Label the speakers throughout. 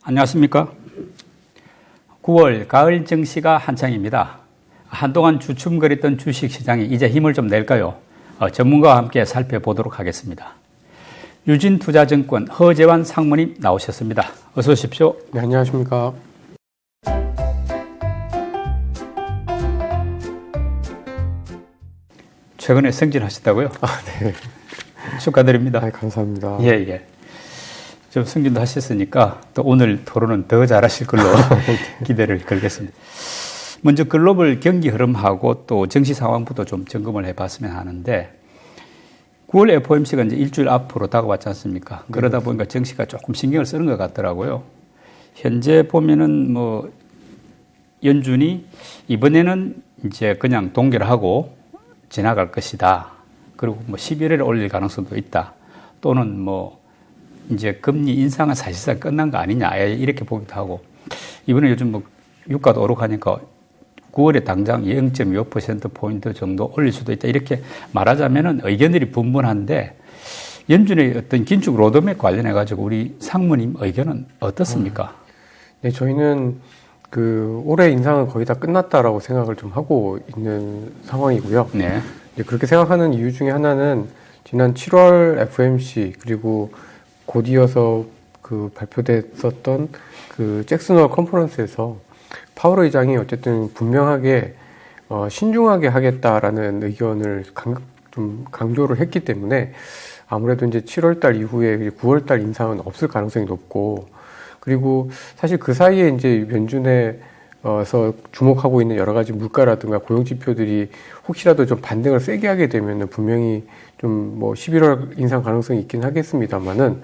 Speaker 1: 안녕하십니까. 9월 가을 증시가 한창입니다. 한동안 주춤거렸던 주식시장이 이제 힘을 좀 낼까요? 전문가와 함께 살펴보도록 하겠습니다. 유진투자증권 허재환 상무님 나오셨습니다. 어서 오십시오.
Speaker 2: 네, 안녕하십니까.
Speaker 1: 최근에 승진하셨다고요?
Speaker 2: 네.
Speaker 1: 축하드립니다.
Speaker 2: 네, 감사합니다.
Speaker 1: 예. 좀 승진도 하셨으니까 또 오늘 토론은 더 잘하실 걸로 기대를 걸겠습니다. 먼저 글로벌 경기 흐름하고 또 정시 상황부터 좀 점검을 해봤으면 하는데 9월 FOMC가 이제 일주일 앞으로 다가왔지 않습니까?
Speaker 2: 네,
Speaker 1: 그러다 보니까 정시가 조금 신경을 쓰는 것 같더라고요. 현재 보면은 연준이 이번에는 이제 그냥 동결하고 지나갈 것이다. 그리고 11월에 올릴 가능성도 있다. 또는 이제 금리 인상은 사실상 끝난 거 아니냐 이렇게 보기도 하고 이번에 요즘 유가도 오르고 하니까 9월에 당장 0.25%포인트 정도 올릴 수도 있다 이렇게 말하자면은 의견들이 분분한데 연준의 어떤 긴축 로드맵 관련해 가지고 우리 상무님 의견은 어떻습니까?
Speaker 2: 네, 저희는 올해 인상은 거의 다 끝났다라고 생각을 좀 하고 있는 상황이고요.
Speaker 1: 네.
Speaker 2: 그렇게 생각하는 이유 중에 하나는 지난 7월 FOMC 그리고 곧 이어서 발표됐었던 잭슨홀 컨퍼런스에서 파월 의장이 어쨌든 분명하게 신중하게 하겠다라는 의견을 좀 강조를 했기 때문에 아무래도 이제 7월달 이후에 9월달 인상은 없을 가능성이 높고 그리고 사실 그 사이에 이제 연준에서 주목하고 있는 여러 가지 물가라든가 고용 지표들이 혹시라도 좀 반등을 세게 하게 되면은 분명히 좀 11월 인상 가능성이 있긴 하겠습니다만은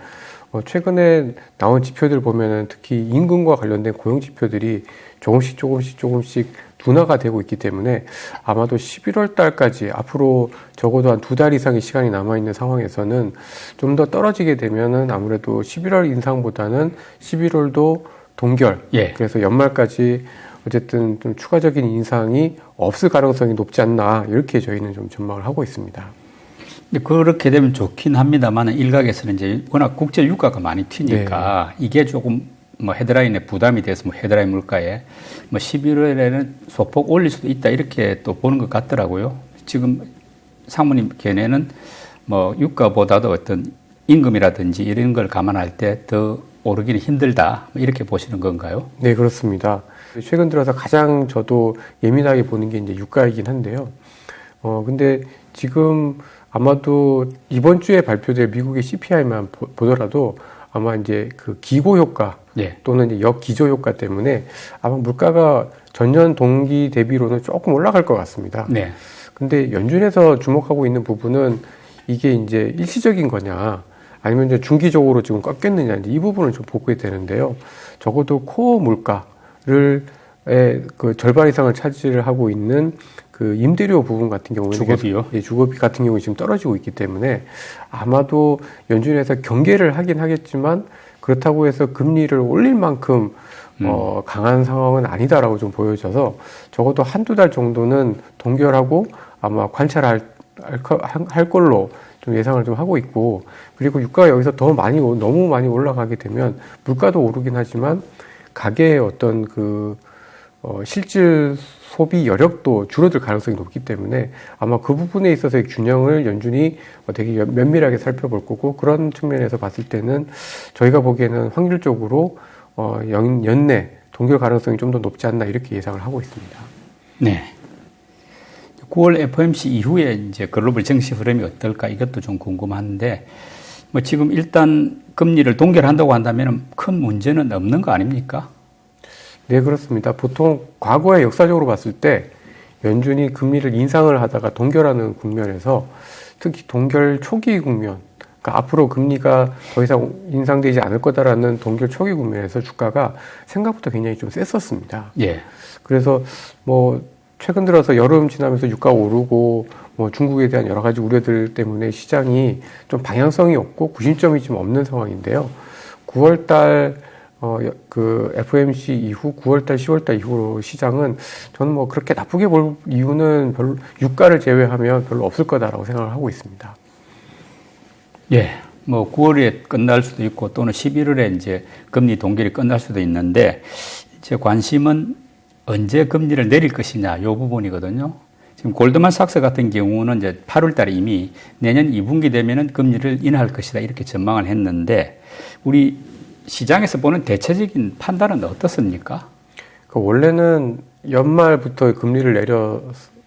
Speaker 2: 최근에 나온 지표들 보면은 특히 임금과 관련된 고용 지표들이 조금씩 둔화가 되고 있기 때문에 아마도 11월 달까지 앞으로 적어도 한 2달 이상의 시간이 남아있는 상황에서는 좀 더 떨어지게 되면은 아무래도 11월 인상보다는 11월도 동결.
Speaker 1: 예.
Speaker 2: 그래서 연말까지 어쨌든 좀 추가적인 인상이 없을 가능성이 높지 않나 이렇게 저희는 좀 전망을 하고 있습니다.
Speaker 1: 그렇게 되면 좋긴 합니다만 일각에서는 이제 워낙 국제 유가가 많이 튀니까 네. 이게 조금 헤드라인에 부담이 돼서 헤드라인 물가에 11월에는 소폭 올릴 수도 있다 이렇게 또 보는 것 같더라고요. 지금 상무님 견해는 유가보다도 어떤 임금이라든지 이런 걸 감안할 때 더 오르기는 힘들다 이렇게 보시는 건가요?
Speaker 2: 네, 그렇습니다. 최근 들어서 가장 저도 예민하게 보는 게 이제 유가이긴 한데요. 근데 지금 아마도 이번 주에 발표될 미국의 CPI만 보더라도 아마 이제 기고 효과
Speaker 1: 예.
Speaker 2: 또는 이제 역기조 효과 때문에 아마 물가가 전년 동기 대비로는 조금 올라갈 것 같습니다.
Speaker 1: 네.
Speaker 2: 근데 연준에서 주목하고 있는 부분은 이게 이제 일시적인 거냐 아니면 이제 중기적으로 지금 꺾였느냐 이 부분을 좀 보게 되는데요. 적어도 코어 물가를 절반 이상을 차지를 하고 있는 임대료 부분 같은 경우는
Speaker 1: 주거비요?
Speaker 2: 주거비 같은 경우에 지금 떨어지고 있기 때문에 아마도 연준에서 경계를 하긴 하겠지만 그렇다고 해서 금리를 올릴 만큼 강한 상황은 아니다라고 좀 보여져서 적어도 한두 달 정도는 동결하고 아마 관찰할 걸로 좀 예상을 좀 하고 있고 그리고 유가가 여기서 너무 많이 올라가게 되면 물가도 오르긴 하지만 가계의 어떤 실질 소비 여력도 줄어들 가능성이 높기 때문에 아마 그 부분에 있어서의 균형을 연준이 되게 면밀하게 살펴볼 거고 그런 측면에서 봤을 때는 저희가 보기에는 확률적으로 연내 동결 가능성이 좀 더 높지 않나 이렇게 예상을 하고 있습니다.
Speaker 1: 네. 9월 FOMC 이후에 이제 글로벌 증시 흐름이 어떨까 이것도 좀 궁금한데 지금 일단 금리를 동결한다고 한다면 큰 문제는 없는 거 아닙니까?
Speaker 2: 네, 그렇습니다. 보통 과거에 역사적으로 봤을 때 연준이 금리를 인상을 하다가 동결하는 국면에서 특히 동결 초기 국면, 그러니까 앞으로 금리가 더 이상 인상되지 않을 거다라는 동결 초기 국면에서 주가가 생각보다 굉장히 좀 셌었습니다.
Speaker 1: 예.
Speaker 2: 그래서 최근 들어서 여름 지나면서 유가가 오르고 중국에 대한 여러 가지 우려들 때문에 시장이 좀 방향성이 없고 구심점이 좀 없는 상황인데요. 9월달 FOMC 이후 9월달, 10월달 이후로 시장은 저는 그렇게 나쁘게 볼 이유는 유가를 제외하면 별로 없을 거다라고 생각을 하고 있습니다.
Speaker 1: 예. 뭐 9월에 끝날 수도 있고 또는 11월에 이제 금리 동결이 끝날 수도 있는데 이제 관심은 언제 금리를 내릴 것이냐 이 부분이거든요. 지금 골드만삭스 같은 경우는 이제 8월 달에 이미 내년 2분기 되면은 금리를 인하할 것이다 이렇게 전망을 했는데 우리 시장에서 보는 대체적인 판단은 어떻습니까?
Speaker 2: 원래는 연말부터 금리를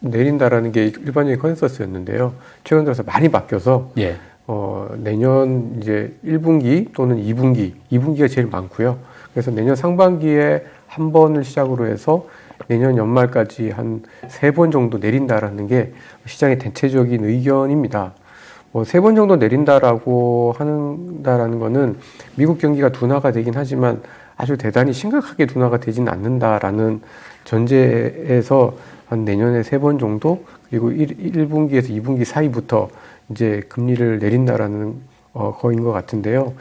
Speaker 2: 내린다라는 게 일반적인 컨센서스였는데요. 최근 들어서 많이 바뀌어서
Speaker 1: 예.
Speaker 2: 내년 이제 1분기 또는 2분기가 제일 많고요. 그래서 내년 상반기에 한 번을 시작으로 해서 내년 연말까지 한 3번 정도 내린다라는 게 시장의 대체적인 의견입니다. 뭐 3번 정도 내린다라고 한다라는 거는 미국 경기가 둔화가 되긴 하지만 아주 대단히 심각하게 둔화가 되지는 않는다라는 전제에서 한 내년에 3번 정도 그리고 1분기에서 2분기 사이부터 이제 금리를 내린다라는 거인 것 같은데요.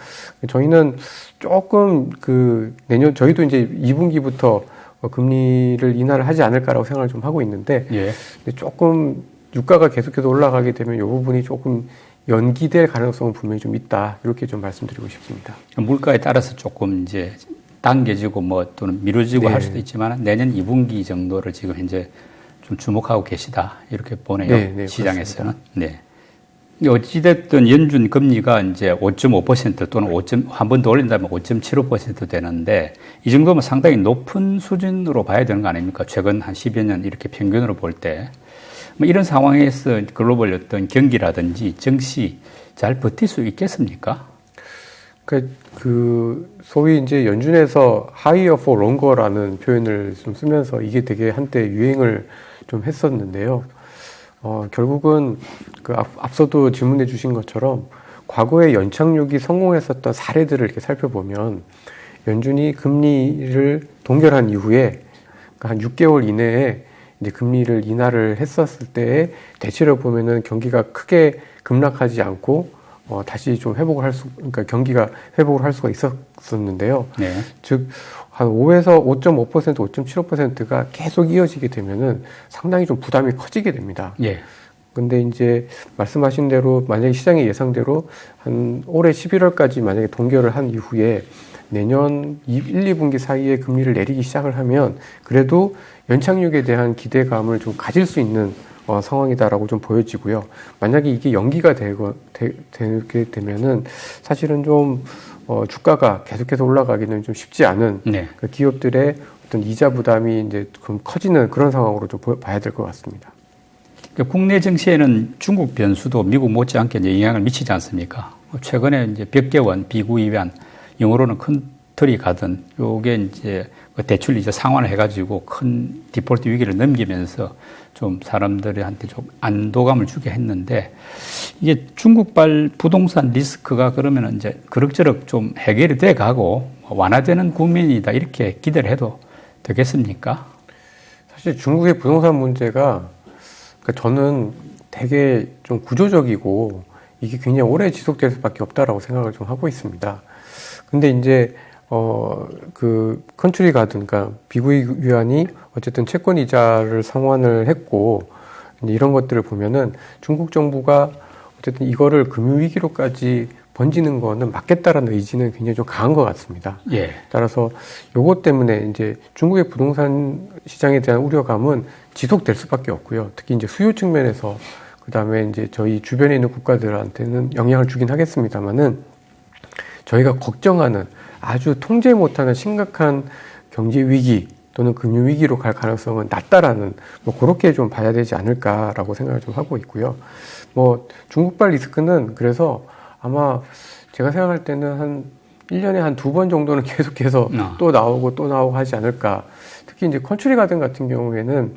Speaker 2: 저희는 조금 저희도 이제 2분기부터 금리를 인하를 하지 않을까라고 생각을 좀 하고 있는데,
Speaker 1: 예.
Speaker 2: 조금 유가가 계속해서 올라가게 되면 이 부분이 조금 연기될 가능성은 분명히 좀 있다. 이렇게 좀 말씀드리고 싶습니다.
Speaker 1: 물가에 따라서 조금 이제 당겨지고 뭐 또는 미뤄지고
Speaker 2: 네.
Speaker 1: 할 수도 있지만 내년 2분기 정도를 지금 현재 좀 주목하고 계시다. 이렇게 보네요.
Speaker 2: 네,
Speaker 1: 시장에서는. 네. 어찌됐든 연준 금리가 이제 5.5% 또는 한 번 더 올린다면 5.75% 되는데 이 정도면 상당히 높은 수준으로 봐야 되는 거 아닙니까? 최근 한 10여 년 이렇게 평균으로 볼 때. 뭐 이런 상황에서 글로벌 어떤 경기라든지 증시 잘 버틸 수 있겠습니까?
Speaker 2: 소위 이제 연준에서 higher for longer라는 표현을 좀 쓰면서 이게 되게 한때 유행을 좀 했었는데요. 결국은 앞서도 질문해 주신 것처럼 과거에 연착륙이 성공했었던 사례들을 이렇게 살펴보면 연준이 금리를 동결한 이후에 한 6개월 이내에 이제 금리를 인하를 했었을 때의 대체로 보면은 경기가 크게 급락하지 않고 다시 좀 그러니까 경기가 회복을 할 수가 있었었는데요.
Speaker 1: 네.
Speaker 2: 즉, 한 5에서 5.5%, 5.75%가 계속 이어지게 되면은 상당히 좀 부담이 커지게 됩니다.
Speaker 1: 예.
Speaker 2: 근데 이제 말씀하신 대로 만약에 시장의 예상대로 한 올해 11월까지 만약에 동결을 한 이후에 내년 1, 2분기 사이에 금리를 내리기 시작을 하면 그래도 연착륙에 대한 기대감을 좀 가질 수 있는 상황이다라고 좀 보여지고요. 만약에 이게 연기가 되게 되면은 사실은 좀 주가가 계속해서 올라가기는 좀 쉽지 않은
Speaker 1: 네.
Speaker 2: 그 기업들의 어떤 이자 부담이 이제 좀 커지는 그런 상황으로 좀 봐야 될 것 같습니다.
Speaker 1: 국내 증시에는 중국 변수도 미국 못지않게 이제 영향을 미치지 않습니까? 최근에 이제 벽개원, 비구이완, 영어로는 컨트리 가든 요게 이제 대출 이제 상환을 해가지고 큰 디폴트 위기를 넘기면서 좀 사람들한테 좀 안도감을 주게 했는데 이게 중국발 부동산 리스크가 그러면 이제 그럭저럭 좀 해결이 돼 가고 완화되는 국면이다 이렇게 기대를 해도 되겠습니까?
Speaker 2: 사실 중국의 부동산 문제가 저는 되게 좀 구조적이고 이게 굉장히 오래 지속될 수밖에 없다라고 생각을 좀 하고 있습니다. 근데 이제 컨트리 가든, 그러니까 비구이 위안이 어쨌든 채권 이자를 상환을 했고, 이제 이런 것들을 보면은 중국 정부가 어쨌든 이거를 금융위기로까지 번지는 거는 막겠다라는 의지는 굉장히 좀 강한 것 같습니다.
Speaker 1: 예.
Speaker 2: 따라서 요것 때문에 이제 중국의 부동산 시장에 대한 우려감은 지속될 수밖에 없고요. 특히 이제 수요 측면에서 그 다음에 이제 저희 주변에 있는 국가들한테는 영향을 주긴 하겠습니다만은 저희가 걱정하는 아주 통제 못하는 심각한 경제 위기 또는 금융 위기로 갈 가능성은 낮다라는 뭐 그렇게 좀 봐야 되지 않을까라고 생각을 좀 하고 있고요. 뭐 중국발 리스크는 그래서 아마 제가 생각할 때는 한 1년에 한 2번 정도는 계속해서 또 나오고 하지 않을까. 특히 이제 컨트리 가든 같은 경우에는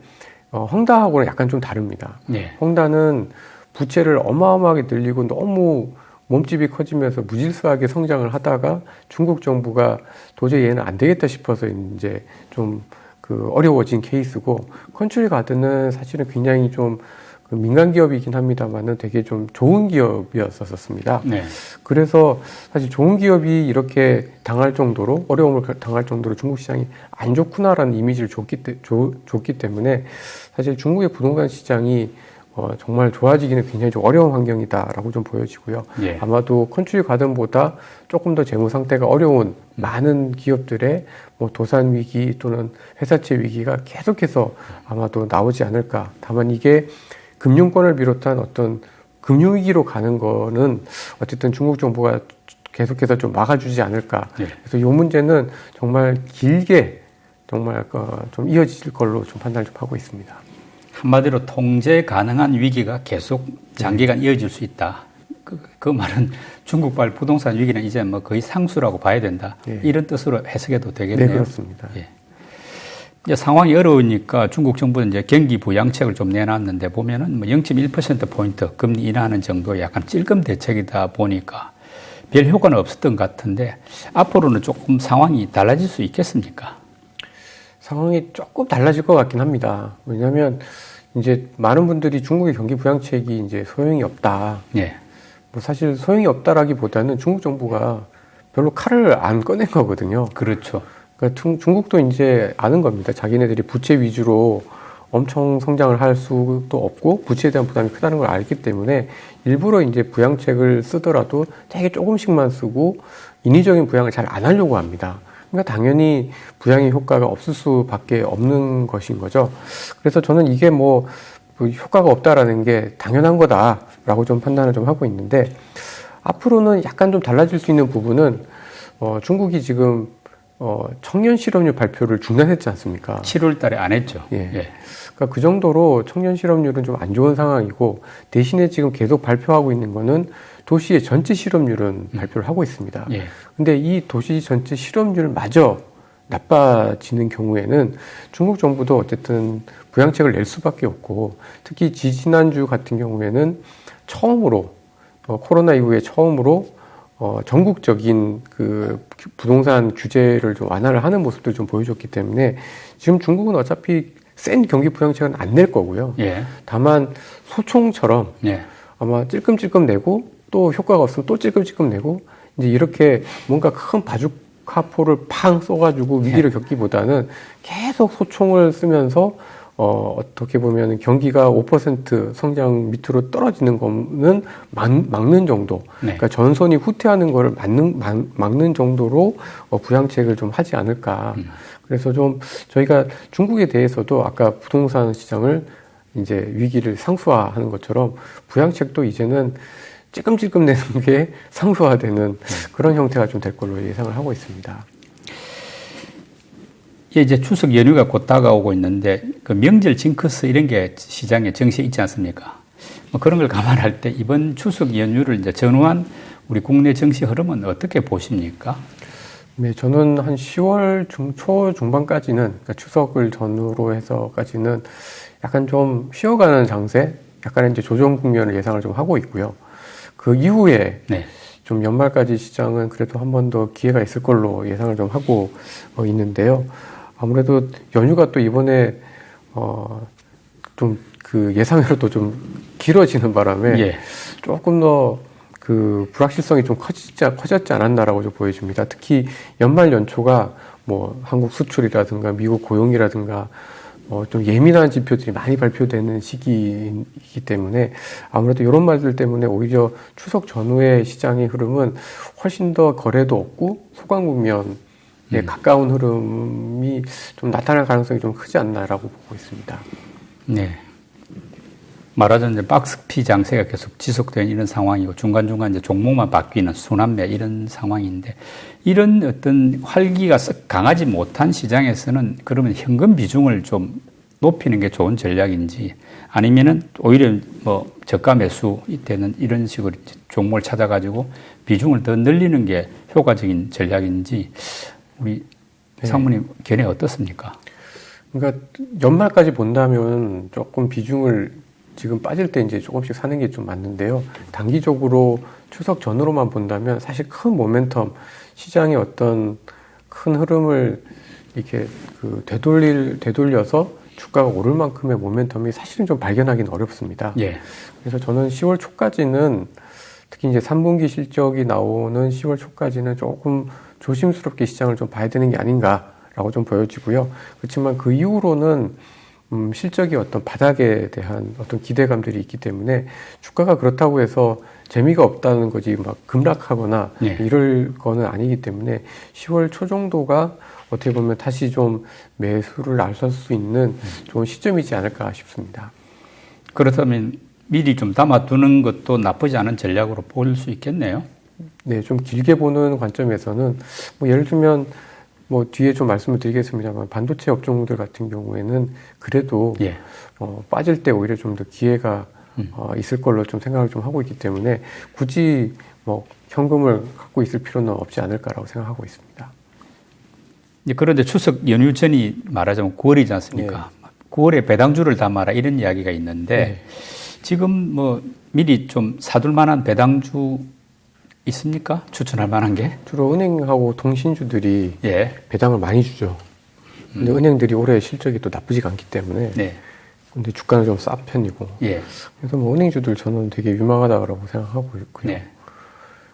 Speaker 2: 헝다하고는 약간 좀 다릅니다.
Speaker 1: 네.
Speaker 2: 헝다는 부채를 어마어마하게 늘리고 너무 몸집이 커지면서 무질서하게 성장을 하다가 중국 정부가 도저히 얘는 안 되겠다 싶어서 이제 좀 어려워진 케이스고, 컨트리 가든은 사실은 굉장히 좀 민간 기업이긴 합니다만은 되게 좀 좋은 기업이었었습니다. 네. 그래서 사실 좋은 기업이 이렇게 당할 정도로 어려움을 당할 정도로 중국 시장이 안 좋구나라는 이미지를 줬기 때문에 사실 중국의 부동산 시장이 정말 좋아지기는 굉장히 좀 어려운 환경이다라고 좀 보여지고요.
Speaker 1: 예.
Speaker 2: 아마도 컨트리 가든보다 조금 더 재무 상태가 어려운 많은 기업들의 뭐 도산 위기 또는 회사채 위기가 계속해서 아마도 나오지 않을까. 다만 이게 금융권을 비롯한 어떤 금융위기로 가는 거는 어쨌든 중국 정부가 계속해서 좀 막아주지 않을까.
Speaker 1: 예.
Speaker 2: 그래서 이 문제는 정말 길게 정말 좀 이어질 걸로 좀 판단을 좀 하고 있습니다.
Speaker 1: 한마디로 통제 가능한 위기가 계속 장기간 이어질 수 있다. 그 말은 중국발 부동산 위기는 이제 뭐 거의 상수라고 봐야 된다.
Speaker 2: 예.
Speaker 1: 이런 뜻으로 해석해도 되겠네요.
Speaker 2: 네, 그렇습니다.
Speaker 1: 예. 이제 상황이 어려우니까 중국 정부는 이제 경기 부양책을 좀 내놨는데 보면은 뭐 0.1%포인트 금리 인하하는 정도 약간 찔끔 대책이다 보니까 별 효과는 없었던 것 같은데 앞으로는 조금 상황이 달라질 수 있겠습니까?
Speaker 2: 상황이 조금 달라질 것 같긴 합니다. 왜냐하면 이제 많은 분들이 중국의 경기 부양책이 이제 소용이 없다.
Speaker 1: 예.
Speaker 2: 뭐 사실 소용이 없다라기보다는 중국 정부가 별로 칼을 안 꺼낸 거거든요.
Speaker 1: 그렇죠.
Speaker 2: 그러니까 중국도 이제 아는 겁니다. 자기네들이 부채 위주로 엄청 성장을 할 수도 없고 부채에 대한 부담이 크다는 걸 알기 때문에 일부러 이제 부양책을 쓰더라도 되게 조금씩만 쓰고 인위적인 부양을 잘 안 하려고 합니다. 그러니까 당연히 부양의 효과가 없을 수밖에 없는 것인 거죠. 그래서 저는 이게 뭐 효과가 없다라는 게 당연한 거다라고 좀 판단을 좀 하고 있는데 앞으로는 약간 좀 달라질 수 있는 부분은 중국이 지금 청년 실업률 발표를 중단했지 않습니까?
Speaker 1: 7월 달에 안 했죠.
Speaker 2: 예.
Speaker 1: 예.
Speaker 2: 그러니까 그 정도로 청년 실업률은 좀 안 좋은 상황이고 대신에 지금 계속 발표하고 있는 거는 도시의 전체 실업률은 발표를 하고 있습니다.
Speaker 1: 예.
Speaker 2: 근데 이 도시 전체 실업률마저 나빠지는 경우에는 중국 정부도 어쨌든 부양책을 낼 수밖에 없고 특히 지지난주 같은 경우에는 처음으로 코로나 이후에 처음으로 전국적인 그 부동산 규제를 좀 완화를 하는 모습도 좀 보여줬기 때문에 지금 중국은 어차피 센 경기 부양책은 안 낼 거고요.
Speaker 1: 예.
Speaker 2: 다만 소총처럼
Speaker 1: 예.
Speaker 2: 아마 찔끔찔끔 내고 또 효과가 없으면 또 찔끔찔끔 내고 이제 이렇게 뭔가 큰 바주카포를 팡 쏘가지고 위기를 겪기보다는 계속 소총을 쓰면서 어떻게 보면 경기가 5% 성장 밑으로 떨어지는 거는 막는 정도.
Speaker 1: 네.
Speaker 2: 그러니까 전선이 후퇴하는 거를 막는 정도로 부양책을 좀 하지 않을까. 그래서 좀 저희가 중국에 대해서도 아까 부동산 시장을 이제 위기를 상수화하는 것처럼 부양책도 이제는 찔끔찔끔 내는 게 상수화되는 그런 형태가 좀 될 걸로 예상을 하고 있습니다.
Speaker 1: 이제 추석 연휴가 곧 다가오고 있는데 그 명절 징크스 이런 게 시장에 정시에 있지 않습니까? 뭐 그런 걸 감안할 때 이번 추석 연휴를 이제 전후한 우리 국내 정시 흐름은 어떻게 보십니까?
Speaker 2: 네, 저는 한 10월 초 중반까지는 그러니까 추석을 전후로 해서까지는 약간 좀 쉬어가는 장세, 약간의 이제 조정 국면을 예상을 좀 하고 있고요. 그 이후에
Speaker 1: 네.
Speaker 2: 좀 연말까지 시장은 그래도 한 번 더 기회가 있을 걸로 예상을 좀 하고 있는데요. 아무래도 연휴가 또 이번에 좀 그 예상외로도 좀 길어지는 바람에
Speaker 1: 예.
Speaker 2: 조금 더 그 불확실성이 좀 커졌지 않았나라고 좀 보여집니다. 특히 연말 연초가 뭐 한국 수출이라든가 미국 고용이라든가 좀 예민한 지표들이 많이 발표되는 시기이기 때문에 아무래도 이런 말들 때문에 오히려 추석 전후의 시장의 흐름은 훨씬 더 거래도 없고 소강 국면에 가까운 흐름이 좀 나타날 가능성이 좀 크지 않나라고 보고 있습니다.
Speaker 1: 네. 말하자면 이제 박스피 장세가 계속 지속된 이런 상황이고 중간중간 이제 종목만 바뀌는 순환매 이런 상황인데 이런 어떤 활기가 썩 강하지 못한 시장에서는 그러면 현금 비중을 좀 높이는 게 좋은 전략인지 아니면은 오히려 뭐 저가 매수 이때는 이런 식으로 종목을 찾아가지고 비중을 더 늘리는 게 효과적인 전략인지 우리 상무님 견해 어떻습니까?
Speaker 2: 그러니까 연말까지 본다면 조금 비중을 지금 빠질 때 이제 조금씩 사는 게 좀 맞는데요. 단기적으로 추석 전후로만 본다면 사실 큰 모멘텀, 시장의 어떤 큰 흐름을 이렇게 그 되돌려서 주가가 오를 만큼의 모멘텀이 사실은 좀 발견하기는 어렵습니다.
Speaker 1: 예.
Speaker 2: 그래서 저는 10월 초까지는 특히 이제 3분기 실적이 나오는 10월 초까지는 조금 조심스럽게 시장을 좀 봐야 되는 게 아닌가라고 좀 보여지고요. 그렇지만 그 이후로는 실적이 어떤 바닥에 대한 어떤 기대감들이 있기 때문에 주가가 그렇다고 해서 재미가 없다는 거지 막 급락하거나
Speaker 1: 예.
Speaker 2: 이럴 거는 아니기 때문에 10월 초 정도가 어떻게 보면 다시 좀 매수를 나설 수 있는 좋은 시점이지 않을까 싶습니다.
Speaker 1: 그렇다면 미리 좀 담아두는 것도 나쁘지 않은 전략으로 볼 수 있겠네요.
Speaker 2: 네, 좀 길게 보는 관점에서는 뭐 예를 들면 뭐 뒤에 좀 말씀을 드리겠습니다만 반도체 업종들 같은 경우에는 그래도
Speaker 1: 예.
Speaker 2: 빠질 때 오히려 좀 더 기회가 있을 걸로 좀 생각을 좀 하고 있기 때문에 굳이 뭐 현금을 갖고 있을 필요는 없지 않을까라고 생각하고 있습니다.
Speaker 1: 그런데 추석 연휴 전이 말하자면 9월이지 않습니까? 네. 9월에 배당주를 담아라 이런 이야기가 있는데 네. 지금 뭐 미리 좀 사둘 만한 배당주 있습니까? 추천할 만한 게?
Speaker 2: 주로 은행하고 통신주들이
Speaker 1: 예.
Speaker 2: 배당을 많이 주죠. 근데 은행들이 올해 실적이 또 나쁘지가 않기 때문에
Speaker 1: 네.
Speaker 2: 근데 주가는 좀 싼 편이고
Speaker 1: 예.
Speaker 2: 그래서 뭐 은행주들 저는 되게 유망하다고 생각하고 있고요.
Speaker 1: 네.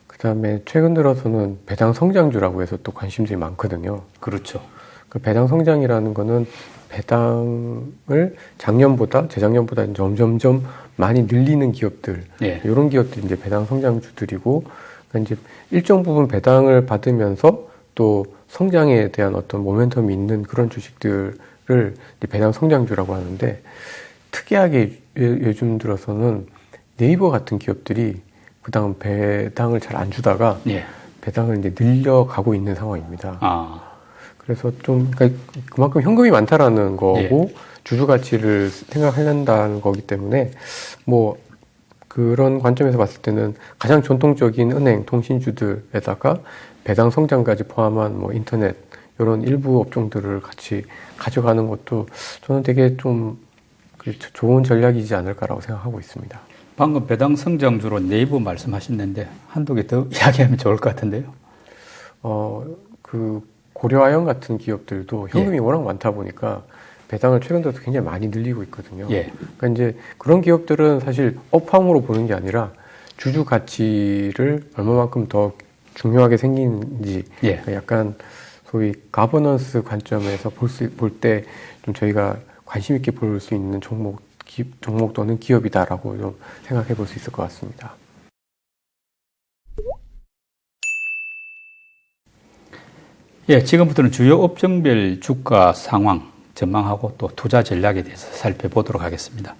Speaker 2: 그다음에 최근 들어서는 배당 성장주라고 해서 또 관심들이 많거든요.
Speaker 1: 그렇죠.
Speaker 2: 그 배당 성장이라는 거는 배당을 작년보다 재작년보다 점점점 많이 늘리는 기업들,
Speaker 1: 예.
Speaker 2: 이런 기업들이 이제 배당 성장주들이고, 그러니까 이제 일정 부분 배당을 받으면서 또 성장에 대한 어떤 모멘텀이 있는 그런 주식들을 이제 배당 성장주라고 하는데, 특이하게 요즘 들어서는 네이버 같은 기업들이 그다음 배당을 잘 안 주다가
Speaker 1: 예.
Speaker 2: 배당을 이제 늘려가고 있는 상황입니다.
Speaker 1: 아.
Speaker 2: 그래서 좀 그러니까 그만큼 현금이 많다라는 거고
Speaker 1: 예.
Speaker 2: 주주 가치를 생각하려는 거기 때문에 뭐 그런 관점에서 봤을 때는 가장 전통적인 은행 통신주들에다가 배당 성장까지 포함한 뭐 인터넷 이런 일부 업종들을 같이 가져가는 것도 저는 되게 좀 좋은 전략이지 않을까라고 생각하고 있습니다.
Speaker 1: 방금 배당 성장주로 네이버 말씀하셨는데 한두 개 더 이야기하면 좋을 것 같은데요.
Speaker 2: 그 고려아연 같은 기업들도 현금이 예. 워낙 많다 보니까 배당을 최근 들어서 굉장히 많이 늘리고 있거든요.
Speaker 1: 예.
Speaker 2: 그러니까 이제 그런 기업들은 사실 업황으로 보는 게 아니라 주주 가치를 얼마만큼 더 중요하게 생기는지
Speaker 1: 예.
Speaker 2: 그러니까 약간 소위 가버넌스 관점에서 볼 때 좀 저희가 관심 있게 볼 수 있는 종목 또는 기업이다라고 좀 생각해 볼 수 있을 것 같습니다.
Speaker 1: 예, 지금부터는 주요 업종별 주가 상황 전망하고 또 투자 전략에 대해서 살펴보도록 하겠습니다.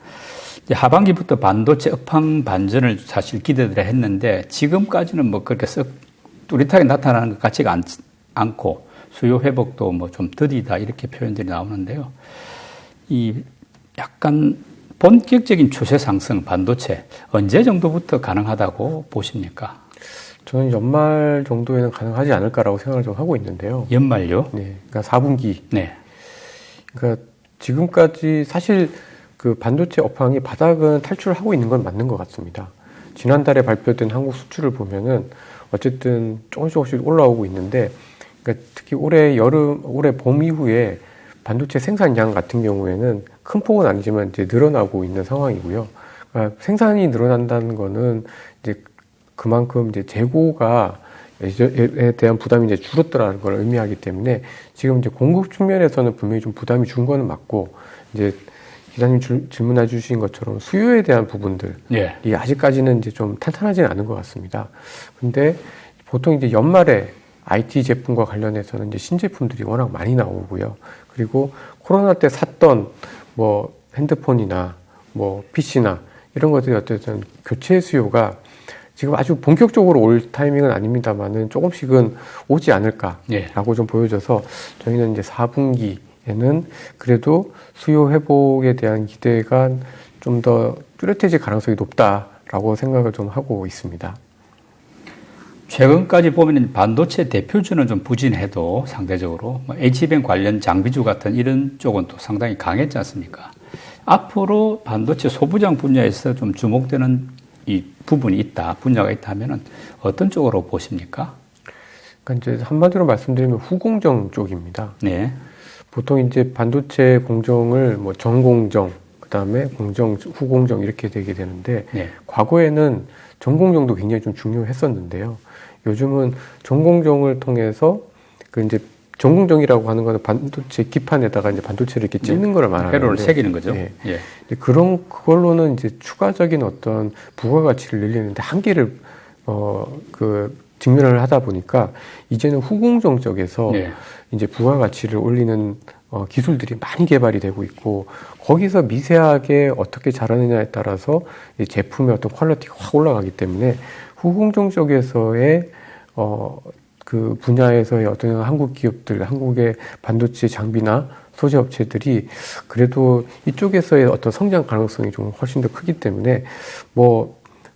Speaker 1: 이제 하반기부터 반도체 업황 반전을 사실 기대를 했는데 지금까지는 뭐 그렇게 썩 뚜렷하게 나타나는 것 같지가 않고 수요 회복도 뭐 좀 더디다 이렇게 표현들이 나오는데요. 이 약간 본격적인 추세 상승 반도체 언제 정도부터 가능하다고 보십니까?
Speaker 2: 저는 연말 정도에는 가능하지 않을까라고 생각을 좀 하고 있는데요.
Speaker 1: 연말요?
Speaker 2: 네. 그러니까 4분기.
Speaker 1: 네.
Speaker 2: 그러니까 지금까지 사실 그 반도체 업황이 바닥은 탈출하고 있는 건 맞는 것 같습니다. 지난달에 발표된 한국 수출을 보면은 어쨌든 조금씩 올라오고 있는데, 그러니까 특히 올해 봄 이후에 반도체 생산량 같은 경우에는 큰 폭은 아니지만 이제 늘어나고 있는 상황이고요. 그러니까 생산이 늘어난다는 거는 이제 그만큼 이제 재고가 에 대한 부담이 이제 줄었다라는 걸 의미하기 때문에 지금 이제 공급 측면에서는 분명히 좀 부담이 준 거는 맞고 이제 기자님 질문해 주신 것처럼 수요에 대한 부분들이
Speaker 1: 예.
Speaker 2: 아직까지는 이제 좀 탄탄하지는 않은 것 같습니다. 근데 보통 이제 연말에 IT 제품과 관련해서는 이제 신제품들이 워낙 많이 나오고요. 그리고 코로나 때 샀던 뭐 핸드폰이나 뭐 PC나 이런 것들이 어쨌든 교체 수요가 지금 아주 본격적으로 올 타이밍은 아닙니다만은 조금씩은 오지 않을까라고
Speaker 1: 예.
Speaker 2: 좀 보여져서 저희는 이제 4분기에는 그래도 수요 회복에 대한 기대가 좀 더 뚜렷해질 가능성이 높다라고 생각을 좀 하고 있습니다.
Speaker 1: 최근까지 보면 반도체 대표주는 좀 부진해도 상대적으로 HBM 관련 장비주 같은 이런 쪽은 또 상당히 강했지 않습니까? 앞으로 반도체 소부장 분야에서 좀 주목되는 이 부분이 있다, 분야가 있다 하면은 어떤 쪽으로 보십니까?
Speaker 2: 그러니까 이제 한마디로 말씀드리면 후공정 쪽입니다.
Speaker 1: 네.
Speaker 2: 보통 이제 반도체 공정을 뭐 전공정, 그 다음에 공정, 후공정 이렇게 되게 되는데
Speaker 1: 네.
Speaker 2: 과거에는 전공정도 굉장히 좀 중요했었는데요. 요즘은 전공정을 통해서 그 이제 전공정이라고 하는 거는 반도체 기판에다가 이제 반도체를 이렇게 찢는 거를 말하는데
Speaker 1: 회로를 새기는 거죠.
Speaker 2: 예.
Speaker 1: 예.
Speaker 2: 그걸로는 이제 추가적인 어떤 부가가치를 늘리는데 한계를 직면을 하다 보니까 이제는 후공정 쪽에서
Speaker 1: 예.
Speaker 2: 이제 부가가치를 올리는 기술들이 많이 개발이 되고 있고 거기서 미세하게 어떻게 잘하느냐에 따라서 이 제품의 어떤 퀄리티가 확 올라가기 때문에 후공정 쪽에서의 그 분야에서의 어떤 한국 기업들, 한국의 반도체 장비나 소재 업체들이 그래도 이쪽에서의 어떤 성장 가능성이 좀 훨씬 더 크기 때문에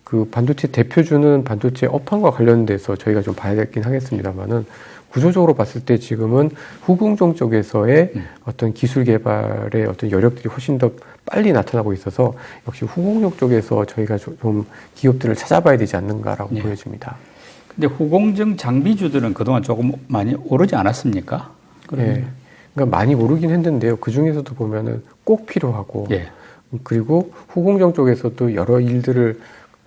Speaker 2: 그 반도체 대표주는 반도체 업황과 관련돼서 저희가 좀 봐야 되긴 하겠습니다만은 구조적으로 봤을 때 지금은 후공정 쪽에서의 어떤 기술 개발의 어떤 여력들이 훨씬 더 빨리 나타나고 있어서 역시 후공정 쪽에서 저희가 좀 기업들을 찾아봐야 되지 않는가라고
Speaker 1: 예.
Speaker 2: 보여집니다.
Speaker 1: 근데 후공정 장비주들은 그동안 조금 많이 오르지 않았습니까?
Speaker 2: 예. 그러니까 많이 오르긴 했는데요. 그 중에서도 보면은 꼭 필요하고
Speaker 1: 예.
Speaker 2: 그리고 후공정 쪽에서도 여러 일들을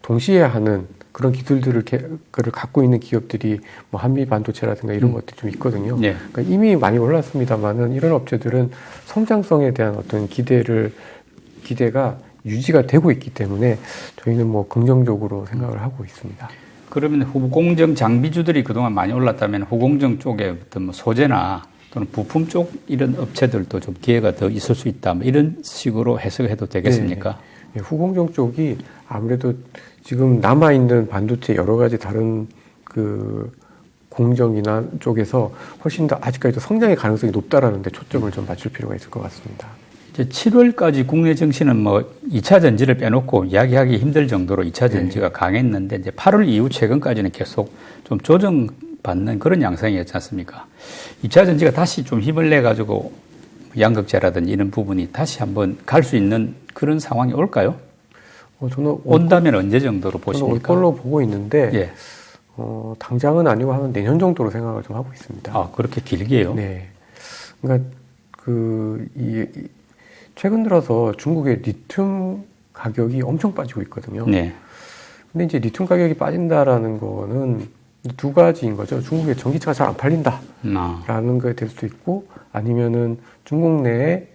Speaker 2: 동시에 하는 그런 기술들을 갖고 있는 기업들이 뭐 한미 반도체라든가 이런 것들이 좀 있거든요.
Speaker 1: 예.
Speaker 2: 그러니까 이미 많이 올랐습니다만은 이런 업체들은 성장성에 대한 어떤 기대가 유지가 되고 있기 때문에 저희는 뭐 긍정적으로 생각을 하고 있습니다.
Speaker 1: 그러면 후공정 장비주들이 그동안 많이 올랐다면 후공정 쪽에 어떤 뭐 소재나 또는 부품 쪽 이런 업체들도 좀 기회가 더 있을 수 있다. 뭐 이런 식으로 해석해도 되겠습니까?
Speaker 2: 네. 후공정 쪽이 아무래도 지금 남아있는 반도체 여러 가지 다른 그 공정이나 쪽에서 훨씬 더 아직까지도 성장의 가능성이 높다라는 데 초점을 좀 맞출 필요가 있을 것 같습니다.
Speaker 1: 이제 7월까지 국내 증시는 뭐 2차 전지를 빼놓고 이야기하기 힘들 정도로 2차 전지가 강했는데 이제 8월 이후 최근까지는 계속 좀 조정받는 그런 양상이었지 않습니까? 2차 전지가 다시 좀 힘을 내가지고 양극재라든지 이런 부분이 다시 한번 갈 수 있는 그런 상황이 올까요?
Speaker 2: 저는
Speaker 1: 온다면 언제 정도로
Speaker 2: 저는
Speaker 1: 보십니까?
Speaker 2: 올 걸로 보고 있는데
Speaker 1: 예.
Speaker 2: 당장은 아니고 한 내년 정도로 생각을 좀 하고 있습니다.
Speaker 1: 아, 그렇게 길게요?
Speaker 2: 네. 그러니까 최근 들어서 중국의 리튬 가격이 엄청 빠지고 있거든요.
Speaker 1: 네.
Speaker 2: 근데 이제 리튬 가격이 빠진다라는 거는 두 가지인 거죠. 중국의 전기차가 잘 안 팔린다라는 거에 될 수도 있고 아니면은 중국 내에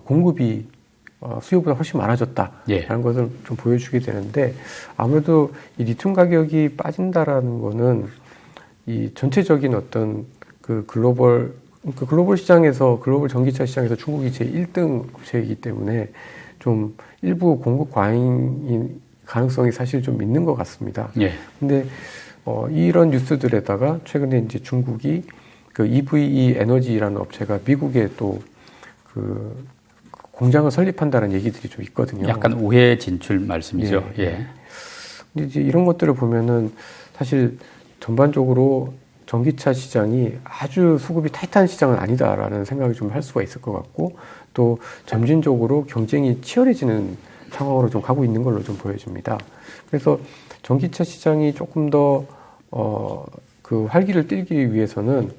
Speaker 2: 공급이 수요보다 훨씬 많아졌다라는
Speaker 1: 예.
Speaker 2: 것을 좀 보여주게 되는데 아무래도 이 리튬 가격이 빠진다라는 거는 이 전체적인 어떤 그 글로벌 시장에서 글로벌 전기차 시장에서 중국이 제 1등 업체이기 때문에 좀 일부 공급 과잉인 가능성이 사실 좀 있는 것 같습니다.
Speaker 1: 예.
Speaker 2: 근데 이런 뉴스들에다가 최근에 이제 중국이 그 EVE 에너지라는 업체가 미국에 또 그 공장을 설립한다는 얘기들이 좀 있거든요.
Speaker 1: 약간 우회 진출 말씀이죠.
Speaker 2: 예.
Speaker 1: 예.
Speaker 2: 근데 이제 이런 것들을 보면은 사실 전반적으로 전기차 시장이 아주 수급이 타이트한 시장은 아니다라는 생각을 좀 할 수가 있을 것 같고 또 점진적으로 경쟁이 치열해지는 상황으로 좀 가고 있는 걸로 좀 보여집니다. 그래서 전기차 시장이 조금 더 그 활기를 띨기 위해서는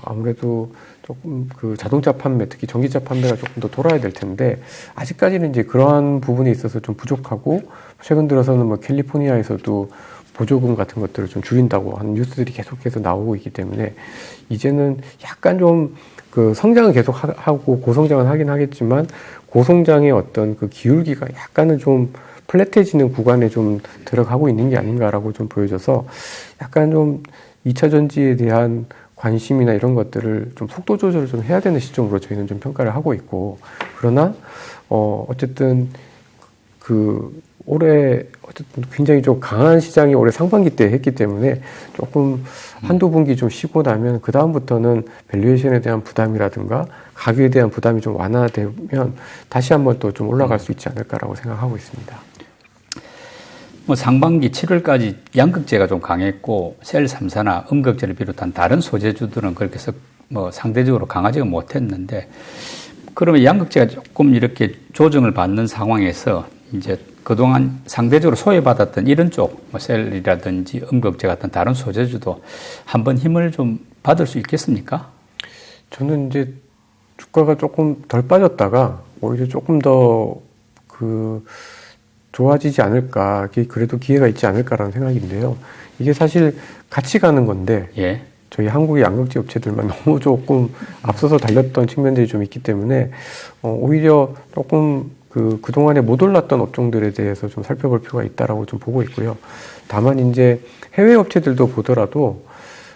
Speaker 2: 아무래도 조금 그 자동차 판매, 특히 전기차 판매가 조금 더 돌아야 될 텐데 아직까지는 이제 그러한 부분에 있어서 좀 부족하고 최근 들어서는 뭐 캘리포니아에서도 보조금 같은 것들을 좀 줄인다고 하는 뉴스들이 계속해서 나오고 있기 때문에 이제는 약간 좀 그 성장은 계속 하고 고성장은 하긴 하겠지만 고성장의 어떤 그 기울기가 약간은 좀 플랫해지는 구간에 좀 들어가고 있는 게 아닌가라고 좀 보여져서 약간 좀 2차 전지에 대한 관심이나 이런 것들을 좀 속도 조절을 좀 해야 되는 시점으로 저희는 좀 평가를 하고 있고 그러나 어쨌든 올해 어쨌든 굉장히 좀 강한 시장이 올해 상반기 때 했기 때문에 조금 한두 분기 좀 쉬고 나면 그 다음부터는 밸류에이션에 대한 부담이라든가 가격에 대한 부담이 좀 완화되면 다시 한번 또 좀 올라갈 수 있지 않을까라고 생각하고 있습니다.
Speaker 1: 뭐 상반기 7월까지 양극재가 좀 강했고 셀 3사나 음극재를 비롯한 다른 소재주들은 그렇게 해서 뭐 상대적으로 강하지가 못했는데 그러면 양극재가 조금 이렇게 조정을 받는 상황에서 이제 그동안 상대적으로 소외받았던 이런 쪽, 뭐 셀이라든지 음극재 같은 다른 소재주도 한번 힘을 좀 받을 수 있겠습니까?
Speaker 2: 저는 이제 주가가 조금 덜 빠졌다가 오히려 조금 더 좋아지지 않을까, 그래도 기회가 있지 않을까라는 생각인데요. 이게 사실 같이 가는 건데,
Speaker 1: 예.
Speaker 2: 저희 한국의 양극재 업체들만 너무 조금 앞서서 달렸던 측면들이 좀 있기 때문에 오히려 조금 그동안에 못 올랐던 업종들에 대해서 좀 살펴볼 필요가 있다라고 좀 보고 있고요. 다만 이제 해외 업체들도 보더라도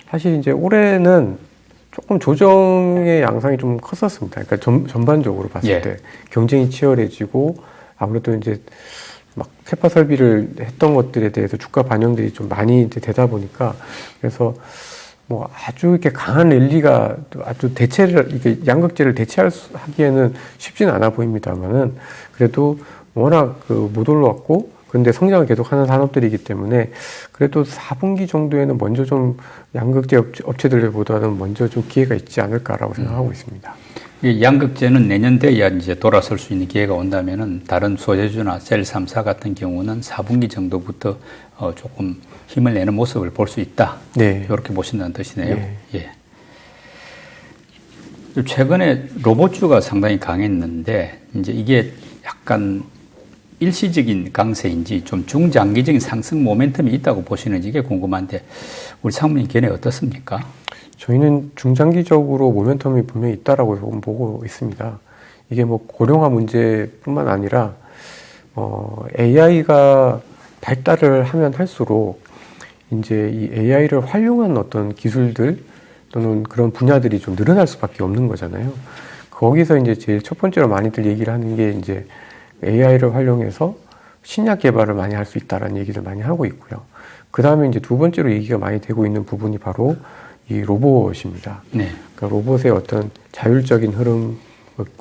Speaker 2: 사실 이제 올해는 조금 조정의 양상이 좀 컸었습니다. 그러니까 전반적으로 봤을 때 경쟁이 치열해지고 아무래도 이제 막 캐파 설비를 했던 것들에 대해서 주가 반영들이 좀 많이 이제 되다 보니까 그래서 뭐 아주 이렇게 강한 랠리가 아주 이게 양극재를 하기에는 쉽지는 않아 보입니다만은 그래도 워낙 못 올라왔고 그런데 성장을 계속하는 산업들이기 때문에 그래도 4분기 정도에는 먼저 좀 양극재 업체들보다는 먼저 좀 기회가 있지 않을까라고 생각하고 있습니다.
Speaker 1: 이 양극재는 내년 돼야 이제 돌아설 수 있는 기회가 온다면은 다른 소재주나 셀 3사 같은 경우는 4분기 정도부터 조금 힘을 내는 모습을 볼 수 있다.
Speaker 2: 네.
Speaker 1: 이렇게 보신다는 뜻이네요.
Speaker 2: 네.
Speaker 1: 예. 최근에 로봇주가 상당히 강했는데 이제 이게 약간 일시적인 강세인지 좀 중장기적인 상승 모멘텀이 있다고 보시는지 이게 궁금한데 우리 상무님 견해 어떻습니까?
Speaker 2: 저희는 중장기적으로 모멘텀이 분명히 있다라고 조금 보고 있습니다. 이게 뭐 고령화 문제뿐만 아니라 AI가 발달을 하면 할수록 이제 이 AI를 활용한 어떤 기술들 또는 그런 분야들이 좀 늘어날 수밖에 없는 거잖아요. 거기서 이제 제일 첫 번째로 많이들 얘기를 하는 게 이제 AI를 활용해서 신약 개발을 많이 할 수 있다라는 얘기를 많이 하고 있고요. 그 다음에 이제 두 번째로 얘기가 많이 되고 있는 부분이 바로 이 로봇입니다.
Speaker 1: 네.
Speaker 2: 그러니까 로봇의 어떤 자율적인 흐름,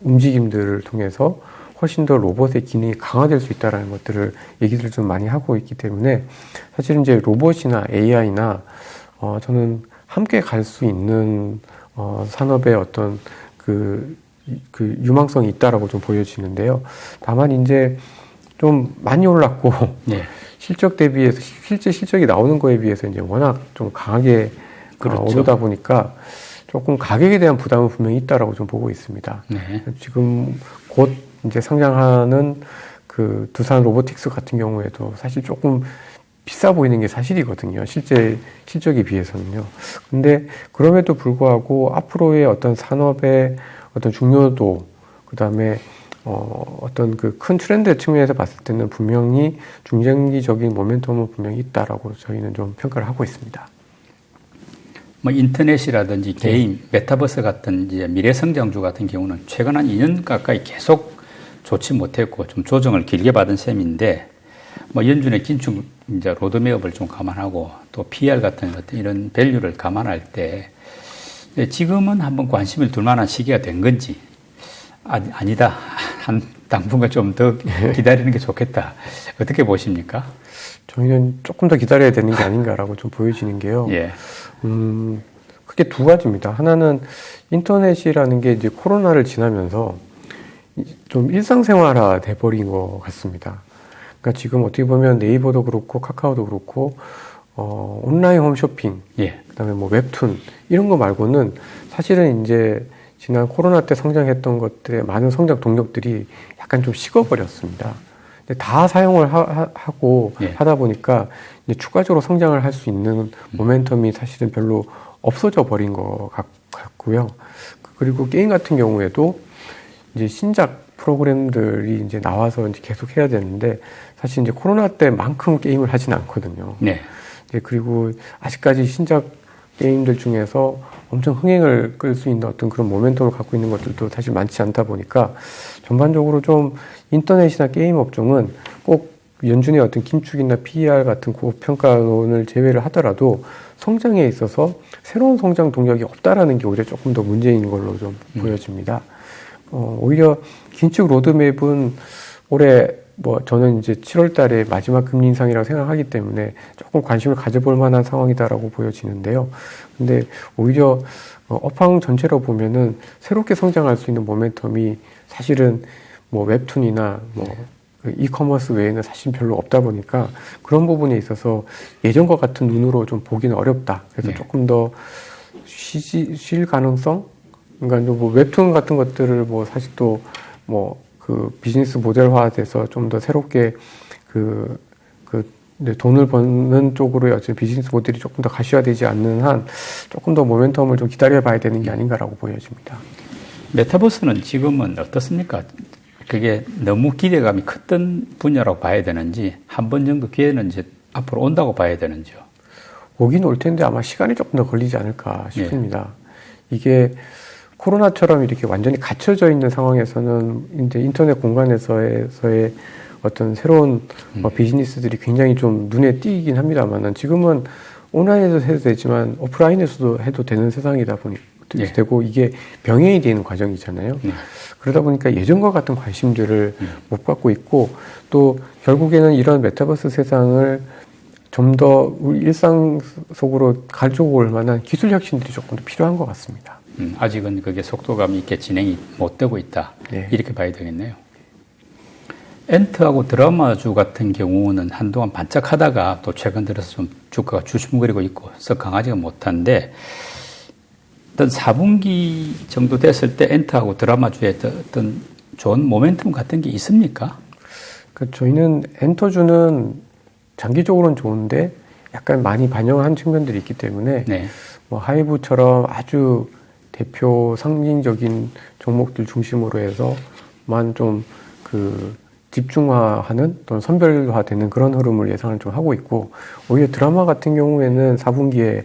Speaker 2: 움직임들을 통해서 훨씬 더 로봇의 기능이 강화될 수 있다는 것들을 얘기를 좀 많이 하고 있기 때문에 사실 이제 로봇이나 AI나 저는 함께 갈 수 있는 산업의 어떤 그 유망성이 있다라고 좀 보여지는데요. 다만 이제 좀 많이 올랐고
Speaker 1: 네.
Speaker 2: 실적 대비해서 실제 실적이 나오는 거에 비해서 이제 워낙 좀 강하게
Speaker 1: 그렇죠.
Speaker 2: 오르다 보니까 조금 가격에 대한 부담은 분명히 있다라고 좀 보고 있습니다.
Speaker 1: 네.
Speaker 2: 지금 곧 이제 상장하는 그 두산 로보틱스 같은 경우에도 사실 조금 비싸 보이는 게 사실이거든요. 실제 실적에 비해서는요. 근데 그럼에도 불구하고 앞으로의 어떤 산업의 어떤 중요도, 그 다음에 어떤 그 큰 트렌드 측면에서 봤을 때는 분명히 중장기적인 모멘텀은 분명히 있다라고 저희는 좀 평가를 하고 있습니다.
Speaker 1: 뭐 인터넷이라든지 게임, 메타버스 같은 이제 미래 성장주 같은 경우는 최근 한 2년 가까이 계속 좋지 못했고 좀 조정을 길게 받은 셈인데 뭐 연준의 긴축 이제 로드맵을 좀 감안하고 또 PR 같은 어떤 이런 밸류를 감안할 때 지금은 한번 관심을 둘 만한 시기가 된 건지 아니다. 한 당분간 좀 더 기다리는 게 좋겠다. 어떻게 보십니까?
Speaker 2: 저희는 조금 더 기다려야 되는 게 아닌가라고 좀 보여지는 게요.
Speaker 1: 예.
Speaker 2: 크게 두 가지입니다. 하나는 인터넷이라는 게 이제 코로나를 지나면서 좀 일상생활화 돼버린 것 같습니다. 그러니까 지금 어떻게 보면 네이버도 그렇고 카카오도 그렇고 온라인 홈쇼핑, 그다음에 뭐 웹툰 이런 거 말고는 사실은 이제 지난 코로나 때 성장했던 것들의 많은 성장 동력들이 약간 좀 식어버렸습니다. 근데 다 사용을 하고 하다 보니까 이제 추가적으로 성장을 할 수 있는 모멘텀이 사실은 별로 없어져 버린 것 같고요. 그리고 게임 같은 경우에도 이제 신작 프로그램들이 이제 나와서 이제 계속 해야 되는데 사실 이제 코로나 때만큼 게임을 하진 않거든요.
Speaker 1: 네.
Speaker 2: 이제 그리고 아직까지 신작 게임들 중에서 엄청 흥행을 끌 수 있는 어떤 그런 모멘텀을 갖고 있는 것들도 사실 많지 않다 보니까 전반적으로 좀 인터넷이나 게임 업종은 꼭 연준의 어떤 긴축이나 PER 같은 고평가론을 제외를 하더라도 성장에 있어서 새로운 성장 동력이 없다라는 게 오히려 조금 더 문제인 걸로 좀 보여집니다. 오히려 긴축 로드맵은 올해 뭐 저는 이제 7월 달에 마지막 금리 인상이라고 생각하기 때문에 조금 관심을 가져볼 만한 상황이다라고 보여지는데요. 근데 오히려 업황 전체로 보면은 새롭게 성장할 수 있는 모멘텀이 사실은 뭐 웹툰이나 뭐 이커머스 외에는 사실 별로 없다 보니까 그런 부분에 있어서 예전과 같은 눈으로 좀 보기는 어렵다. 그래서 조금 더 쉴 가능성? 그러니까 뭐 웹툰 같은 것들을 뭐 사실 또 뭐 그 비즈니스 모델화돼서 좀 더 새롭게 이제 돈을 버는 쪽으로의 어떤 비즈니스 모델이 조금 더 가시화되지 않는 한 조금 더 모멘텀을 좀 기다려봐야 되는 게 아닌가라고 보여집니다.
Speaker 1: 메타버스는 지금은 어떻습니까? 그게 너무 기대감이 컸던 분야라고 봐야 되는지 한 번 정도 기회는 이제 앞으로 온다고 봐야 되는지요?
Speaker 2: 오긴 올 텐데 아마 시간이 조금 더 걸리지 않을까 싶습니다. 이게 코로나처럼 이렇게 완전히 갇혀져 있는 상황에서는 이제 인터넷 공간에서의 어떤 새로운 비즈니스들이 굉장히 좀 눈에 띄긴 합니다만은 지금은 온라인에서 해도 되지만 오프라인에서도 해도 되는 세상이다 보니 되고 이게 병행이 되는 과정이잖아요. 그러다 보니까 예전과 같은 관심들을 못 받고 있고 또 결국에는 이런 메타버스 세상을 좀 더 우리 일상 속으로 가지고 올 만한 기술 혁신들이 조금 더 필요한 것 같습니다.
Speaker 1: 아직은 그게 속도감 있게 진행이 못 되고 있다.
Speaker 2: 네.
Speaker 1: 이렇게 봐야 되겠네요. 엔터하고 드라마주 같은 경우는 한동안 반짝하다가 또 최근 들어서 좀 주가가 주춤거리고 있고 썩 강하지가 못한데 어떤 4분기 정도 됐을 때 엔터하고 드라마주에 어떤 좋은 모멘텀 같은 게 있습니까?
Speaker 2: 저희는 엔터주는 장기적으로는 좋은데 약간 많이 반영한 측면들이 있기 때문에
Speaker 1: 네.
Speaker 2: 뭐 하이브처럼 아주 대표 상징적인 종목들 중심으로 해서만 좀 그 집중화하는 또는 선별화되는 그런 흐름을 예상을 좀 하고 있고 오히려 드라마 같은 경우에는 4분기에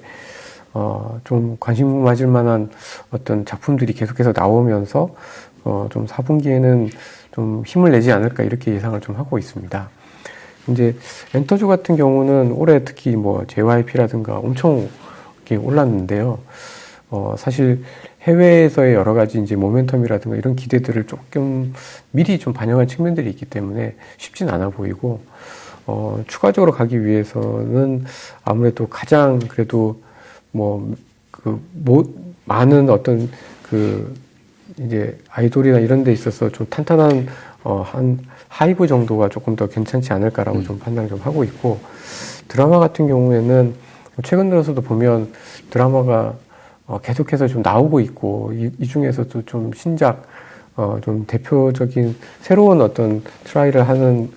Speaker 2: 좀 관심 가질 만한 어떤 작품들이 계속해서 나오면서 좀 4분기에는 좀 힘을 내지 않을까 이렇게 예상을 좀 하고 있습니다. 이제 엔터주 같은 경우는 올해 특히 뭐 JYP라든가 엄청 이렇게 올랐는데요. 사실 해외에서의 여러 가지 이제 모멘텀이라든가 이런 기대들을 조금 미리 좀 반영한 측면들이 있기 때문에 쉽진 않아 보이고, 추가적으로 가기 위해서는 아무래도 가장 그래도 많은 어떤 이제 아이돌이나 이런 데 있어서 좀 탄탄한, 한 하이브 정도가 조금 더 괜찮지 않을까라고 좀 판단을 좀 하고 있고, 드라마 같은 경우에는 최근 들어서도 보면 드라마가 계속해서 좀 나오고 있고, 이 중에서도 좀 신작, 좀 대표적인 새로운 어떤 트라이를 하는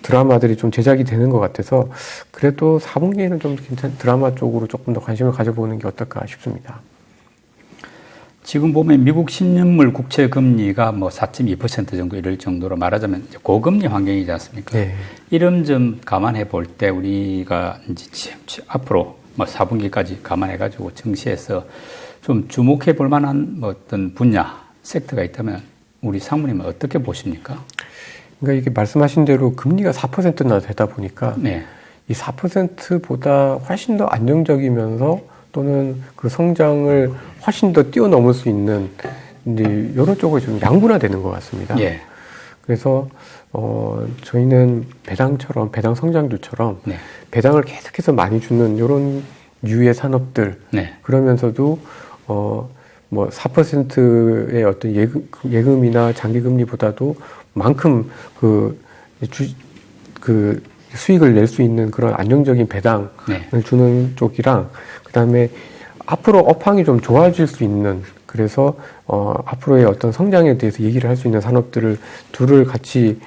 Speaker 2: 드라마들이 좀 제작이 되는 것 같아서, 그래도 4분기에는 좀 드라마 쪽으로 조금 더 관심을 가져보는 게 어떨까 싶습니다.
Speaker 1: 지금 보면 미국 10년물 국채 금리가 뭐 4.2% 정도 이럴 정도로 말하자면 고금리 환경이지 않습니까?
Speaker 2: 네.
Speaker 1: 이런 점 감안해 볼 때 우리가 이제 앞으로 뭐 4분기까지 감안해가지고 증시에서 좀 주목해 볼 만한 뭐 어떤 분야, 섹터가 있다면 우리 상무님은 어떻게 보십니까?
Speaker 2: 그러니까 이게 말씀하신 대로 금리가 4%나 되다 보니까
Speaker 1: 네.
Speaker 2: 이 4%보다 훨씬 더 안정적이면서 또는 그 성장을 훨씬 더 뛰어넘을 수 있는 이제 이런 쪽으로 좀 양분화되는 것 같습니다.
Speaker 1: 예.
Speaker 2: 그래서 저희는 배당 성장주처럼
Speaker 1: 네.
Speaker 2: 배당을 계속해서 많이 주는 이런 유의 산업들
Speaker 1: 네.
Speaker 2: 그러면서도 뭐 4%의 어떤 예금이나 장기금리보다도 만큼 수익을 낼 수 있는 그런 안정적인 배당을
Speaker 1: 네.
Speaker 2: 주는 쪽이랑 그다음에 앞으로 업황이 좀 좋아질 수 있는 그래서 앞으로의 어떤 성장에 대해서 얘기를 할 수 있는 산업들을 둘을 같이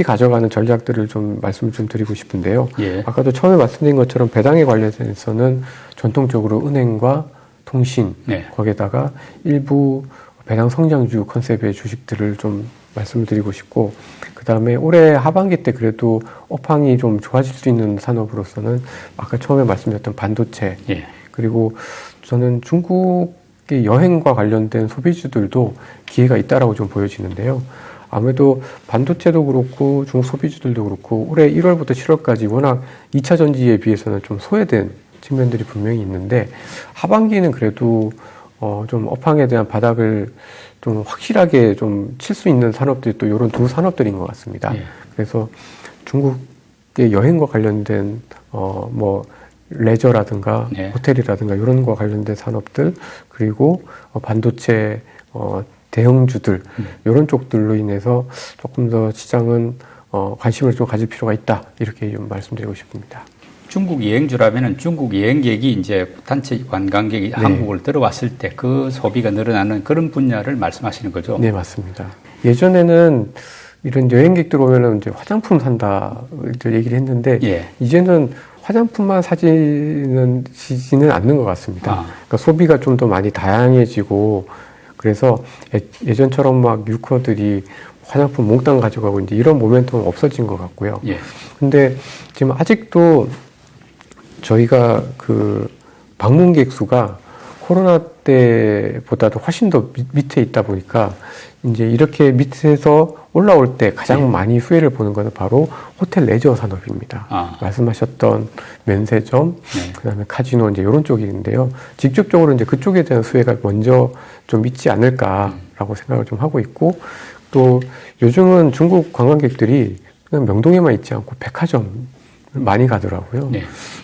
Speaker 2: 가져가는 전략들을 좀 말씀을 좀 드리고 싶은데요.
Speaker 1: 예.
Speaker 2: 아까도 처음에 말씀드린 것처럼 배당에 관련해서는 전통적으로 은행과 통신
Speaker 1: 네.
Speaker 2: 거기에다가 일부 배당 성장주 컨셉의 주식들을 좀 말씀을 드리고 싶고 그다음에 올해 하반기 때 그래도 업황이 좀 좋아질 수 있는 산업으로서는 아까 처음에 말씀드렸던 반도체
Speaker 1: 예.
Speaker 2: 그리고 저는 중국의 여행과 관련된 소비주들도 기회가 있다라고 좀 보여지는데요. 아무래도 반도체도 그렇고 중국 소비주들도 그렇고 올해 1월부터 7월까지 워낙 2차 전지에 비해서는 좀 소외된 측면들이 분명히 있는데 하반기에는 그래도 좀 업황에 대한 바닥을 좀 확실하게 좀 칠 수 있는 산업들이 또 이런 두 산업들인 것 같습니다.
Speaker 1: 예.
Speaker 2: 그래서 중국의 여행과 관련된 레저라든가
Speaker 1: 네.
Speaker 2: 호텔이라든가 이런 거와 관련된 산업들 그리고 반도체 대형주들 이런 쪽들로 인해서 조금 더 시장은 관심을 좀 가질 필요가 있다 이렇게 좀 말씀드리고 싶습니다.
Speaker 1: 중국 여행주라면은 중국 여행객이 이제 단체 관광객이
Speaker 2: 네.
Speaker 1: 한국을 들어왔을 때 그 소비가 늘어나는 그런 분야를 말씀하시는 거죠?
Speaker 2: 네, 맞습니다. 예전에는 이런 여행객들 오면은 이제 화장품 산다 이제 얘기를 했는데
Speaker 1: 예.
Speaker 2: 이제는 화장품만 사지는 않는 것 같습니다. 그러니까 소비가 좀 더 많이 다양해지고 그래서 예전처럼 막 유커들이 화장품 몽땅 가져가고 이제 이런 모멘텀은 없어진 것 같고요.
Speaker 1: 예.
Speaker 2: 근데 지금 아직도 저희가 그 방문객 수가 코로나 때보다도 훨씬 더 밑에 있다 보니까 이제 이렇게 밑에서 올라올 때 가장 많이 수혜를 보는 것은 바로 호텔 레저 산업입니다. 말씀하셨던 면세점, 그다음에 카지노 이제 이런 쪽인데요. 직접적으로 이제 그쪽에 대한 수혜가 먼저 좀 있지 않을까라고 생각을 좀 하고 있고 또 요즘은 중국 관광객들이 그냥 명동에만 있지 않고 백화점 많이 가더라고요.
Speaker 1: 네.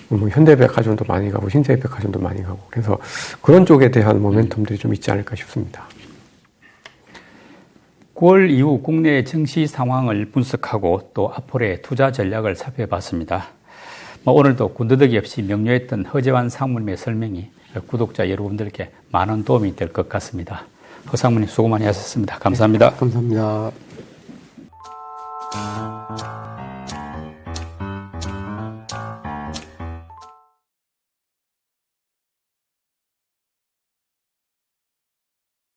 Speaker 2: 뭐 현대백화점도 많이 가고 신세백화점도 많이 가고 그래서 그런 쪽에 대한 모멘텀들이 좀 있지 않을까 싶습니다.
Speaker 1: 9월 이후 국내 증시 상황을 분석하고 또 앞으로의 투자 전략을 살펴봤습니다. 오늘도 군더더기 없이 명료했던 허재환 상무님의 설명이 구독자 여러분들께 많은 도움이 될 것 같습니다. 허 상무님 수고 많이 하셨습니다. 감사합니다.
Speaker 2: 네, 감사합니다.